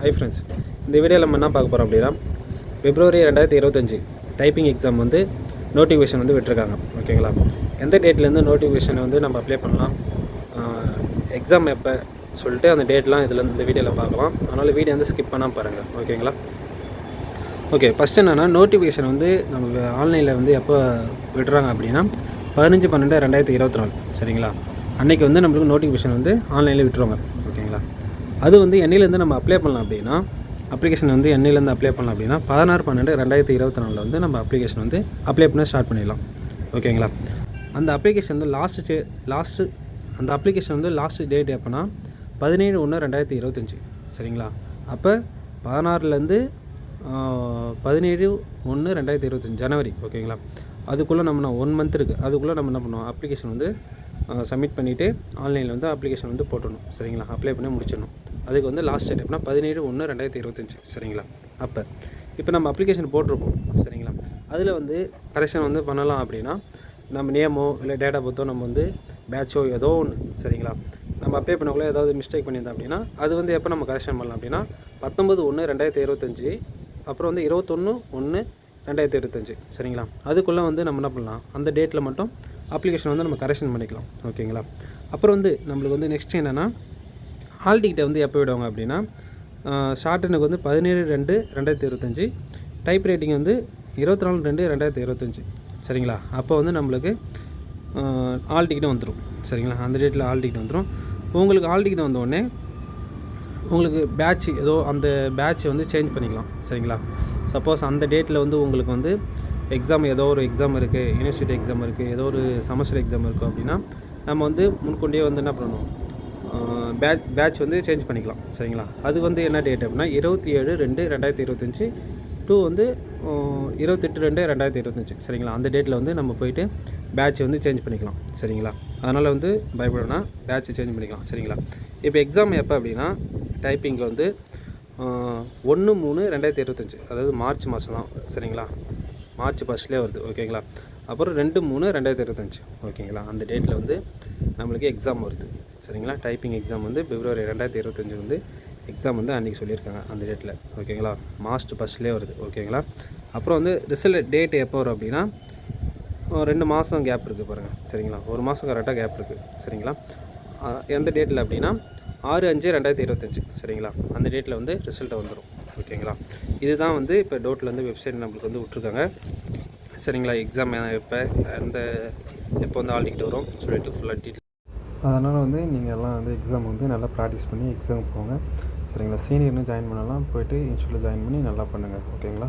Hi friends, இந்த வீடியோவில் நம்ம என்ன பார்க்க போகிறோம் அப்படின்னா பிப்ரவரி 2025 டைப்பிங் எக்ஸாம் வந்து நோட்டிஃபிகேஷன் வந்து விட்டுருக்காங்க. ஓகேங்களா? எந்த டேட்லேருந்து நோட்டிஃபிகேஷனை வந்து நம்ம அப்ளை பண்ணலாம், எக்ஸாம் எப்போ சொல்லிட்டு அந்த டேட்லாம் இதில் இந்த வீடியோவில் பார்க்கலாம். அதனால் வீடியோ வந்து ஸ்கிப் பண்ணாமல் பாருங்கள். ஓகேங்களா? ஓகே, ஃபஸ்ட் என்னென்னா நோட்டிஃபிகேஷன் வந்து நம்ம ஆன்லைனில் வந்து எப்போ விடுறாங்க அப்படின்னா 15/12/2024 சரிங்களா? அன்றைக்கி வந்து நம்மளுக்கு நோட்டிஃபிகேஷன் வந்து ஆன்லைனில் விட்டுருவாங்க. ஓகேங்களா? அது வந்து என்னையிலேருந்து நம்ம அப்ளை பண்ணலாம் அப்படின்னா, அப்ளிகேஷன் வந்து என்னையிலேருந்து அப்ளை பண்ணலாம் அப்படின்னா 16/12/2024 வந்து நம்ம அப்ளிகேஷன் வந்து அப்ளை பண்ண ஸ்டார்ட் பண்ணிடலாம். ஓகேங்களா? அந்த அப்ளிகேஷன் வந்து அந்த அப்ளிகேஷன் வந்து லாஸ்ட்டு டேட் எப்போனா 17/1/2025 சரிங்களா? அப்போ 16லேருந்து 17/1/2025 ஜனவரி. ஓகேங்களா? அதுக்குள்ளே நம்ம 1 மந்த் இருக்குது. அதுக்குள்ளே நம்ம என்ன பண்ணுவோம், அப்ளிகேஷன் வந்து சப்மிட் பண்ணிவிட்டு ஆன்லைனில் வந்து அப்ளிகேஷன் வந்து போட்டுடணும். சரிங்களா? அப்ளை பண்ணி முடிச்சிடணும். அதுக்கு வந்து லாஸ்ட் டேட் எப்படின்னா 17/1/2025 சரிங்களா? இப்போ நம்ம அப்ளிகேஷன் போட்டிருப்போம். சரிங்களா? அதில் வந்து கரெக்ஷன் வந்து பண்ணலாம் அப்படின்னா நம்ம நேமோ இல்லை டேட்டா பர்த்தோ நம்ம வந்து பேட்சோ ஏதோ ஒன்று சரிங்களா, நம்ம அப்ளை பண்ணக்குள்ளே ஏதாவது மிஸ்டேக் பண்ணியிருந்தோம் அப்படின்னா அது வந்து எப்போ நம்ம கரெக்ஷன் பண்ணலாம் அப்படின்னா 19/1/2025 அப்புறம் வந்து 21/1/2025 சரிங்களா? அதுக்குள்ளே வந்து நம்ம என்ன பண்ணலாம், அந்த டேட்டில் மட்டும் அப்ளிகேஷன் வந்து நம்ம கரெக்ஷன் பண்ணிக்கலாம். ஓகேங்களா? அப்புறம் வந்து நம்மளுக்கு வந்து நெக்ஸ்ட் என்னென்னா ஹால் டிக்கெட்டை வந்து எப்போ விடுவாங்க அப்படின்னா ஷார்ட்டனுக்கு வந்து 17/2/2025, டைப் ரைட்டிங் வந்து 24/2/2025 சரிங்களா? அப்போ வந்து நம்மளுக்கு ஹால் டிக்கெட்டும் வந்துடும். சரிங்களா? அந்த டேட்டில் ஹால் டிக்கெட் வந்துடும். உங்களுக்கு ஹால் டிக்கெட் வந்தோடனே உங்களுக்கு பேட்ச் ஏதோ அந்த பேட்ச் வந்து சேஞ்ச் பண்ணிக்கலாம். சரிங்களா? சப்போஸ் அந்த டேட்டில் வந்து உங்களுக்கு வந்து எக்ஸாம் ஏதோ ஒரு எக்ஸாம் இருக்குது, யூனிவர்சிட்டி எக்ஸாம் இருக்குது, ஏதோ ஒரு செமஸ்டர் எக்ஸாம் இருக்குது அப்படின்னா நம்ம வந்து முன்கூட்டியே வந்து என்ன பண்ணணும், பேட்ச் வந்து சேஞ்ச் பண்ணிக்கலாம். சரிங்களா? அது வந்து என்ன டேட் அப்படின்னா 27/2/2025 டூ வந்து 28/2/2025 சரிங்களா? அந்த டேட்டில் வந்து நம்ம போயிட்டு பேட்ச் வந்து சேஞ்ச் பண்ணிக்கலாம். சரிங்களா? அதனால் வந்து பயப்படணும்னா பேட்ச் சேஞ்ச் பண்ணிக்கலாம். சரிங்களா? இப்போ எக்ஸாம் எப்போ அப்படின்னா டைப்பிங்கில் வந்து 1/3/2025 அதாவது மார்ச் மாதம் தான். சரிங்களா? மார்ச் ஃபஸ்ட்லேயே வருது. ஓகேங்களா? அப்புறம் 2/3/2025 ஓகேங்களா? அந்த டேட்டில் வந்து நம்மளுக்கு எக்ஸாம் வருது. சரிங்களா? டைப்பிங் எக்ஸாம் வந்து பிப்ரவரி 2025 வந்து எக்ஸாம் வந்து அன்றைக்கி சொல்லியிருக்காங்க அந்த டேட்டில். ஓகேங்களா? மார்ச் ஃபஸ்ட்லேயே வருது. ஓகேங்களா? அப்புறம் வந்து ரிசல்ட் டேட் எப்போ வரும் அப்படின்னா 2 மாதம் கேப் இருக்குது பாருங்கள். சரிங்களா? 1 மாதம் கரெக்டாக கேப் இருக்குது. சரிங்களா? எந்த டேட்டில் அப்படின்னா 6/5/2025 சரிங்களா? அந்த டேட்டில் வந்து ரிசல்ட்டை வந்துடும். ஓகேங்களா? இதுதான் வந்து இப்போ டோட்டில் வந்து வெப்சைட் நம்மளுக்கு வந்து விட்ருக்காங்க. சரிங்களா? எக்ஸாம் எப்போ வந்து ஹால் டிக்கெட் வரும் சொல்லிட்டு ஃபுல்லாக டீட்டெயில். அதனால் வந்து நீங்கள் எல்லாம் வந்து எக்ஸாம் வந்து நல்லா ப்ராக்டிஸ் பண்ணி எக்ஸாம் போங்க. சரிங்களா? சீனியர்னு ஜாயின் பண்ணலாம், போய்ட்டு இன்ஸ்டியூட்டில் ஜாயின் பண்ணி நல்லா பண்ணுங்கள். ஓகேங்களா?